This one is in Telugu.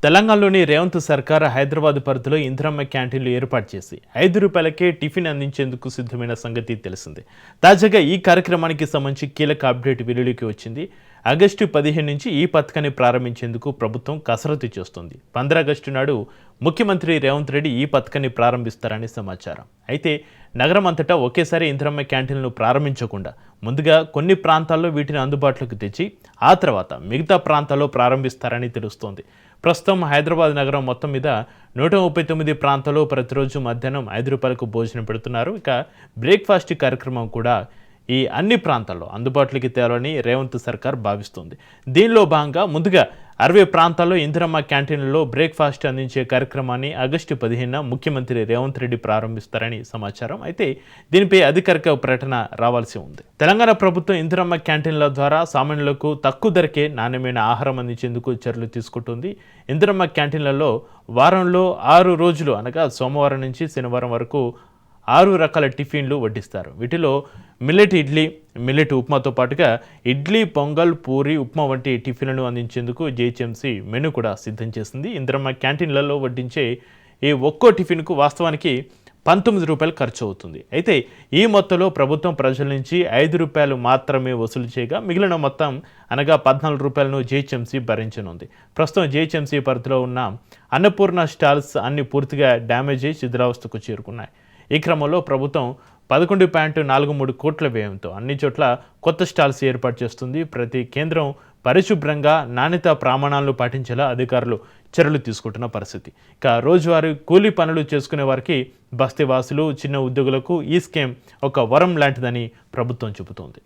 తెలంగాణలోని రేవంత్ సర్కార్ హైదరాబాద్ పరిధిలో ఇందిరమ్మ క్యాంటీన్లు ఏర్పాటు చేసి ₹5కే టిఫిన్ అందించేందుకు సిద్ధమైన సంగతి తెలిసిందే. తాజాగా ఈ కార్యక్రమానికి సంబంధించి కీలక అప్డేట్ వెలుగులోకి వచ్చింది. ఆగస్టు 15 నుంచి ఈ పథకాన్ని ప్రారంభించేందుకు ప్రభుత్వం కసరత్తు చేస్తుంది. 15 ఆగస్టు నాడు ముఖ్యమంత్రి రేవంత్ రెడ్డి ఈ పథకాన్ని ప్రారంభిస్తారని సమాచారం. అయితే నగరం అంతటా ఒకేసారి ఇందిరమ్మ క్యాంటీన్లను ప్రారంభించకుండా ముందుగా కొన్ని ప్రాంతాల్లో వీటిని అందుబాటులోకి తెచ్చి ఆ తర్వాత మిగతా ప్రాంతాల్లో ప్రారంభిస్తారని తెలుస్తోంది. ప్రస్తుతం హైదరాబాద్ నగరం మొత్తం మీద 139 ప్రాంతాల్లో ప్రతిరోజు మధ్యాహ్నం ₹5కు భోజనం పెడుతున్నారు. ఇక బ్రేక్ఫాస్ట్ కార్యక్రమం కూడా ఈ అన్ని ప్రాంతాల్లో అందుబాటులోకి తేవాలని రేవంత్ సర్కార్ భావిస్తుంది. దీనిలో భాగంగా ముందుగా 60 ప్రాంతాల్లో ఇందిరమ్మ క్యాంటీన్లలో బ్రేక్ఫాస్ట్ అందించే కార్యక్రమాన్ని ఆగస్టు 15న ముఖ్యమంత్రి రేవంత్ రెడ్డి ప్రారంభిస్తారని సమాచారం. అయితే దీనిపై అధికారిక ప్రకటన రావాల్సి ఉంది. తెలంగాణ ప్రభుత్వం ఇందిరమ్మ క్యాంటీన్ల ద్వారా సామాన్యులకు తక్కువ ధరకే నాణ్యమైన ఆహారం అందించేందుకు చర్యలు తీసుకుంటుంది. ఇందిరమ్మ క్యాంటీన్లలో వారంలో 6 రోజులు అనగా సోమవారం నుంచి శనివారం వరకు 6 రకాల టిఫిన్లు వడ్డిస్తారు. వీటిలో మిల్లెట్ ఇడ్లీ, మిల్లెట్ ఉప్మాతో పాటుగా ఇడ్లీ, పొంగల్, పూరి, ఉప్మా వంటి టిఫిన్లను అందించేందుకు జీహెచ్ఎంసీ మెనూ కూడా సిద్ధం చేసింది. ఇందిరమ్మ క్యాంటీన్లలో వడ్డించే ఈ ఒక్కో టిఫిన్కు వాస్తవానికి ₹19 ఖర్చు అవుతుంది. అయితే ఈ మొత్తంలో ప్రభుత్వం ప్రజల నుంచి ₹5 మాత్రమే వసూలు చేయగా మిగిలిన మొత్తం అనగా ₹14ను జీహెచ్ఎంసీ భరించనుంది. ప్రస్తుతం జీహెచ్ఎంసీ పరిధిలో ఉన్న అన్నపూర్ణ స్టాల్స్ అన్ని పూర్తిగా డ్యామేజ్ అయి శిథిలావస్థకు చేరుకున్నాయి. ఈ క్రమంలో ప్రభుత్వం 11.43 కోట్ల వ్యయంతో అన్ని చోట్ల కొత్త స్టాల్స్ ఏర్పాటు చేస్తుంది. ప్రతి కేంద్రం పరిశుభ్రంగా నాణ్యత ప్రమాణాలను పాటించేలా అధికారులు చర్యలు తీసుకుంటున్న పరిస్థితి. ఇక రోజువారీ కూలీ పనులు చేసుకునే వారికి, బస్తీవాసులు, చిన్న ఉద్యోగులకు ఈ స్కీమ్ ఒక వరం లాంటిదని ప్రభుత్వం చెబుతోంది.